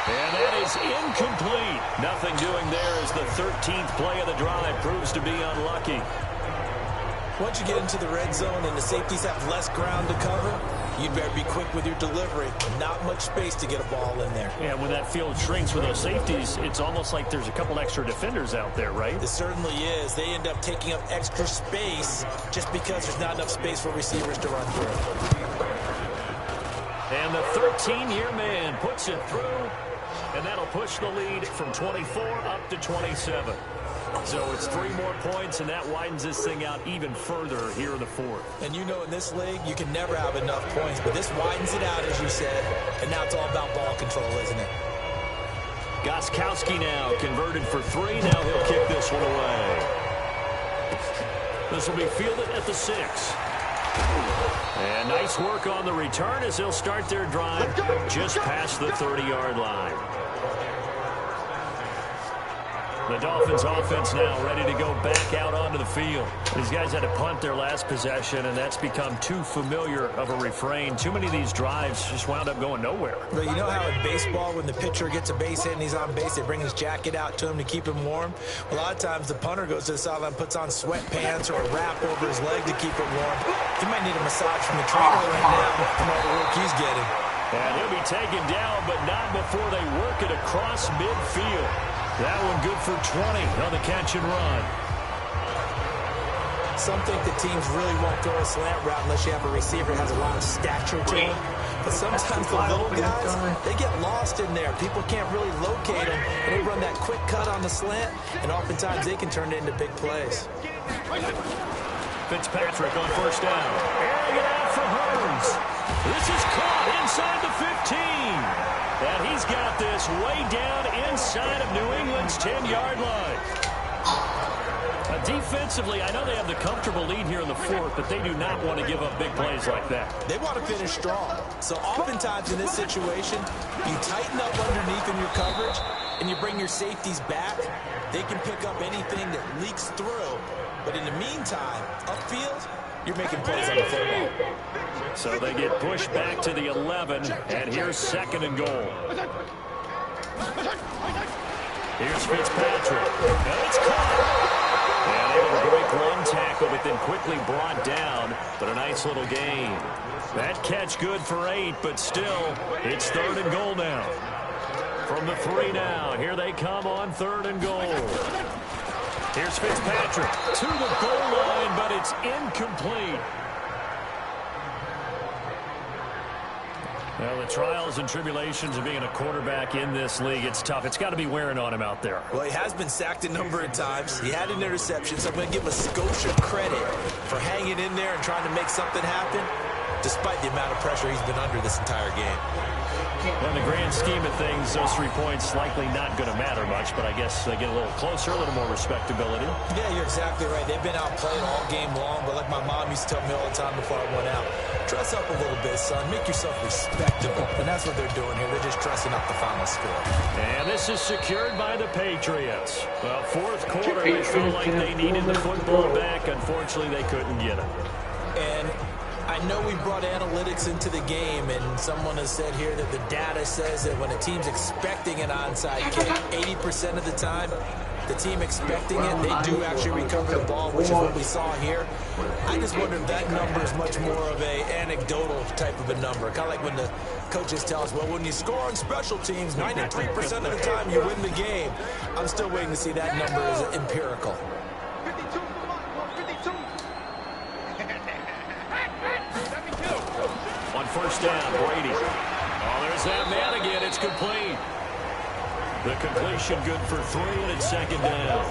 And that is incomplete. Nothing doing there as the 13th play of the drive proves to be unlucky. Once you get into the red zone and the safeties have less ground to cover, you'd better be quick with your delivery. Not much space to get a ball in there. Yeah, when that field shrinks with those safeties, it's almost like there's a couple extra defenders out there, right? It certainly is. They end up taking up extra space just because there's not enough space for receivers to run through. And the 13-year man puts it through, and that'll push the lead from 24 up to 27. So it's 3 more points, and that widens this thing out even further here in the fourth. And you know in this league, you can never have enough points, but this widens it out, as you said, and now it's all about ball control, isn't it? Gostkowski now converted for 3. Now he'll kick this one away. This will be fielded at the 6. And nice work on the return as they'll start their drive just past the 30-yard line. The Dolphins offense now ready to go back out onto the field. These guys had to punt their last possession, and that's become too familiar of a refrain. Too many of these drives just wound up going nowhere. But you know how in baseball, when the pitcher gets a base hit and he's on base, they bring his jacket out to him to keep him warm? A lot of times the punter goes to the sideline, puts on sweatpants or a wrap over his leg to keep it warm. He might need a massage from the trainer right now from all the work he's getting. And he'll be taken down, but not before they work it across midfield. That one good for 20 on the catch and run. Some think the teams really won't throw a slant route unless you have a receiver that has a lot of stature to him. But sometimes the little guys, they get lost in there. People can't really locate them, and they run that quick cut on the slant, and oftentimes they can turn it into big plays. Fitzpatrick on first down. Airing it out for Hurns. This is caught inside the 15. And he's got this way down inside of New England's 10-yard line. Defensively, I know they have the comfortable lead here in the fourth, but they do not want to give up big plays like that. They want to finish strong. So oftentimes in this situation, you tighten up underneath in your coverage, and you bring your safeties back. They can pick up anything that leaks through. But in the meantime, upfield, you're making plays on the football. So they get pushed back to the 11, and here's 2nd and goal. Here's Fitzpatrick. And it's caught. And able to break one tackle, but it, then quickly brought down, but a nice little gain. That catch good for 8, but still, it's 3rd and goal now. From the 3 now, here they come on 3rd and goal. Here's Fitzpatrick to the goal line, but it's incomplete. Well, the trials and tribulations of being a quarterback in this league, it's tough. It's got to be wearing on him out there. Well, he has been sacked a number of times. He had an interception, so I'm going to give him a Scotia credit for hanging in there and trying to make something happen, despite the amount of pressure he's been under this entire game. Well, in the grand scheme of things, those 3 points likely not going to matter much, but I guess they get a little closer, a little more respectability. Yeah, you're exactly right. They've been outplayed all game long, but like my mom used to tell me all the time before I went out, dress up a little bit, son. Make yourself respectable. And that's what they're doing here. They're just dressing up the final score. And this is secured by the Patriots. Well, 4th quarter, they feel like they needed the football back. Unfortunately, they couldn't get it. And I know we brought analytics into the game, and someone has said here that the data says that when a team's expecting an onside kick, 80% of the time, the team expecting it, they do actually recover the ball, which is what we saw here. I just wonder if that number is much more of a anecdotal type of a number. Kind of like when the coaches tell us, well, when you score on special teams, 93% of the time you win the game. I'm still waiting to see that number as empirical. On 1st down, Brady. Oh, there's that man again. It's complete. The completion good for 3, and it's 2nd down.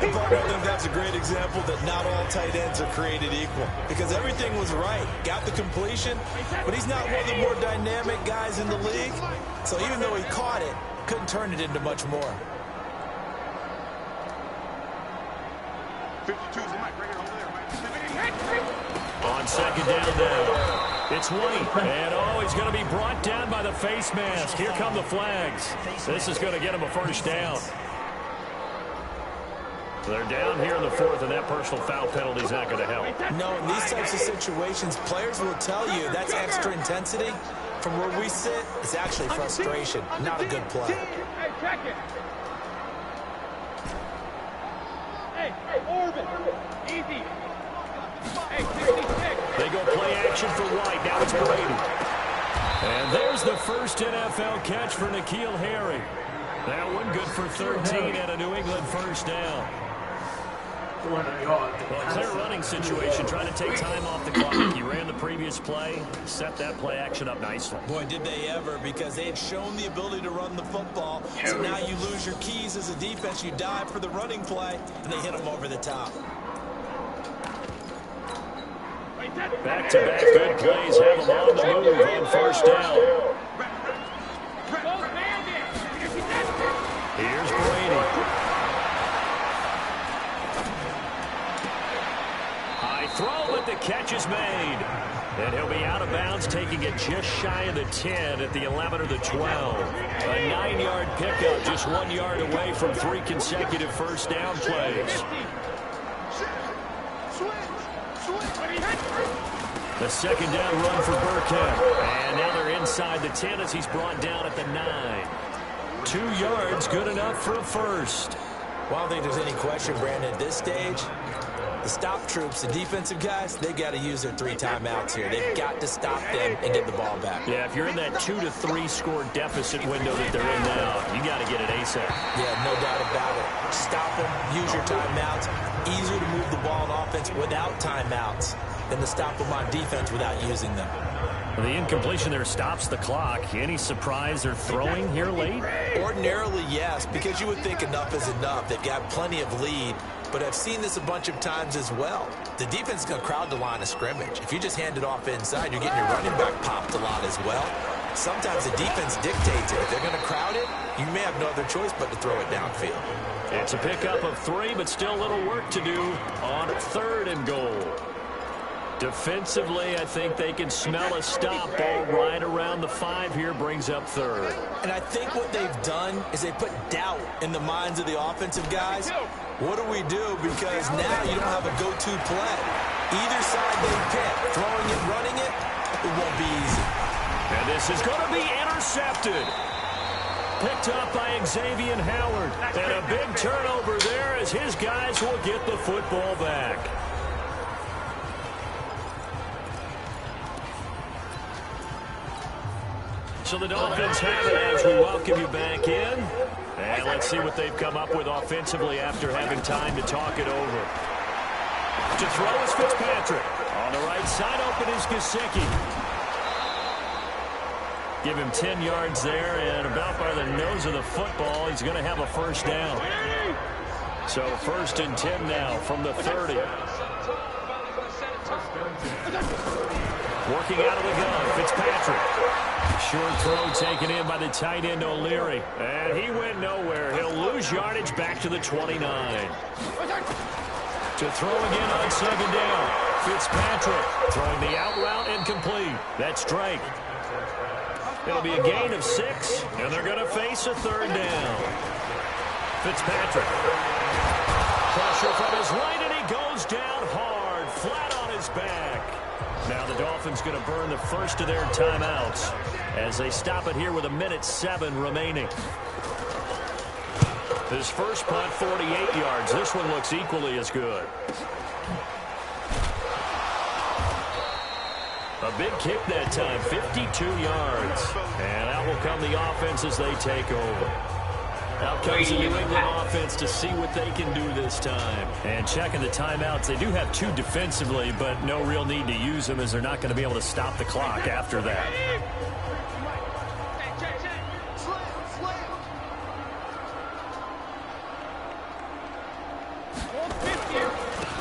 And Parker, I think that's a great example that not all tight ends are created equal, because everything was right. Got the completion, but he's not one of the more dynamic guys in the league. So even though he caught it, couldn't turn it into much more. 52's the mic right here over there. On 2nd down now. It's White, and he's going to be brought down by the face mask. Here come the flags. This is going to get him a 1st down. They're down here in the 4th, and that personal foul penalty is not going to help. No, in these types of situations, players will tell you that's extra intensity. From where we sit, it's actually frustration, not a good play. Hey, check it. Hey, Orban. Easy. Hey, 66. They go play action for White. Now it's Brady. And there's the first NFL catch for N'Keal Harry. That one good for 13 and a New England 1st down. Well, a clear running situation, trying to take time off the clock. He ran the previous play, set that play action up nicely. Boy, did they ever, because they had shown the ability to run the football. So now you lose your keys as a defense. You dive for the running play, and they hit them over the top. Back-to-back good plays have them on the move on 1st down. Here's Brady. High throw, but the catch is made. And he'll be out of bounds, taking it just shy of the 10 at the 11 or the 12. A 9-yard pickup, just 1 yard away from 3 consecutive 1st down plays. The 2nd down run for Burkhead. And now they're inside the 10 as he's brought down at the 9. 2 yards, good enough for a 1st. Well, I don't think there's any question, Brandon, at this stage. The stop troops, the defensive guys, they've got to use their 3 timeouts here. They've got to stop them and get the ball back. Yeah, if you're in that 2 to 3 score deficit window that they're in now, you got to get it ASAP. Yeah, no doubt about it. Stop them, use your timeouts. Easier to move the ball on offense without timeouts than to stop them on defense without using them. The incompletion there stops the clock. Any surprise they're throwing here late? Ordinarily, yes, because you would think enough is enough. They've got plenty of lead, but I've seen this a bunch of times as well. The defense is going to crowd the line of scrimmage. If you just hand it off inside, you're getting your running back popped a lot as well. Sometimes the defense dictates it. If they're going to crowd it, you may have no other choice but to throw it downfield. It's a pickup of 3, but still a little work to do on 3rd and goal. Defensively, I think they can smell a stop. Ball right around the 5 here, brings up 3rd. And I think what they've done is they put doubt in the minds of the offensive guys. What do we do? Because now you don't have a go-to play. Either side they pick, throwing it, running it, it won't be easy. And this is going to be intercepted. picked up by Xavier Howard. And a big turnover there as his guys will get the football back. So the Dolphins have it as we welcome you back in. And let's see what they've come up with offensively after having time to talk it over. To throw is Fitzpatrick. On the right side, open is Gesicki. Give him 10 yards there, and about by the nose of the football, he's going to have a first down. So 1st and 10 now from the 30. Working out of the gun, Fitzpatrick. Short throw taken in by the tight end O'Leary. And he went nowhere. He'll lose yardage back to the 29. To throw again on 2nd down. Fitzpatrick throwing the out route incomplete. That's Drake. It'll be a gain of 6, and they're going to face a 3rd down. Fitzpatrick. Pressure from his right, and he goes down hard, flat on his back. Now the Dolphins going to burn the first of their timeouts as they stop it here with 1:07 remaining. His first punt, 48 yards. This one looks equally as good. A big kick that time, 52 yards. And out will come the offense as they take over. Out comes the New England offense to see what they can do this time. And checking the timeouts, they do have 2 defensively, but no real need to use them as they're not going to be able to stop the clock after that.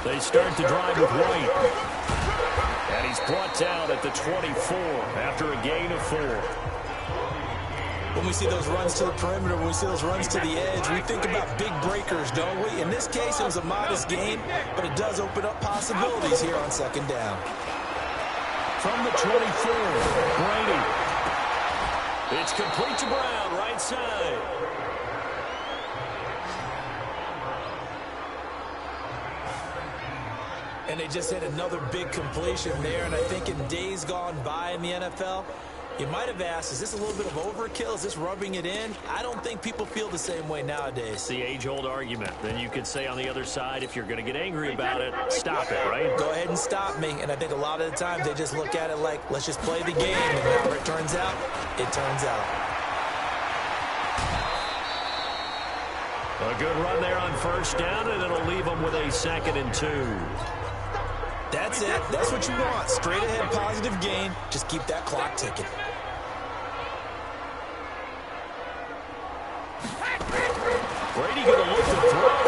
They start to drive with White. And he's brought down at the 24 after a gain of 4. When we see those runs to the perimeter, when we see those runs to the edge, we think about big breakers, don't we? In this case, it was a modest gain, but it does open up possibilities here on 2nd down. From the 24, Brady. It's complete to Brown, right side. And they just had another big completion there, and I think in days gone by in the NFL, you might have asked, is this a little bit of overkill? Is this rubbing it in? I don't think people feel the same way nowadays. It's the age-old argument. Then you could say on the other side, if you're going to get angry about it, stop it, right? Go ahead and stop me. And I think a lot of the times they just look at it like, let's just play the game. And however it turns out, it turns out. A good run there on 1st down, and it'll leave them with a 2nd and 2. That's it. That's what you want. Straight ahead positive gain. Just keep that clock ticking. Brady going to look to throw.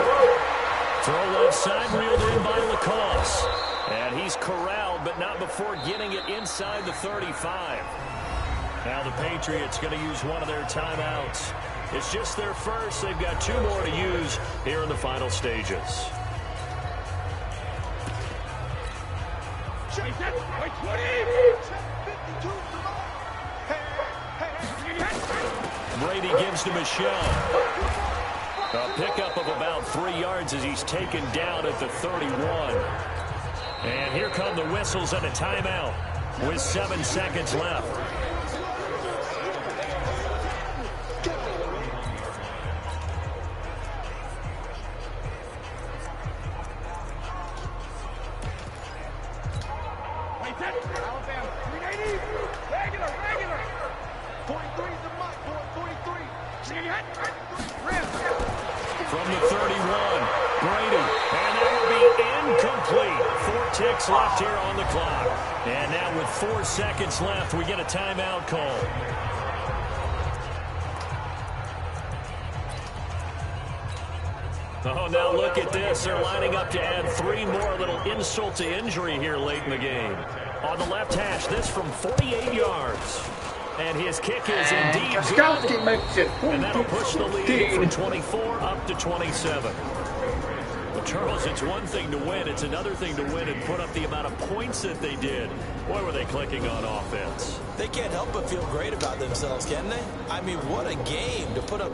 Throw left side, reeled in by Lacoste. And he's corralled, but not before getting it inside the 35. Now the Patriots going to use one of their timeouts. It's just their first. They've got 2 more to use here in the final stages. Brady gives to Michel. A pickup of about 3 yards as he's taken down at the 31. And here come the whistles and a timeout with 7 seconds left. Alabama, 380. Regular. 43 is the mark, 43. From the 31, Brady. And that will be incomplete. 4 ticks left here on the clock. And now with 4 seconds left, we get a timeout call. Oh, now look at this. They're lining up to add 3 more, little insult to injury here late in the game. On the left hash, this from 48 yards. And his kick is indeed good. Makes it And that'll push the lead from 24 up to 27. But, Charles, it's one thing to win. It's another thing to win and put up the amount of points that they did. Boy, were they clicking on offense. They can't help but feel great about themselves, can they? I mean, what a game to put up.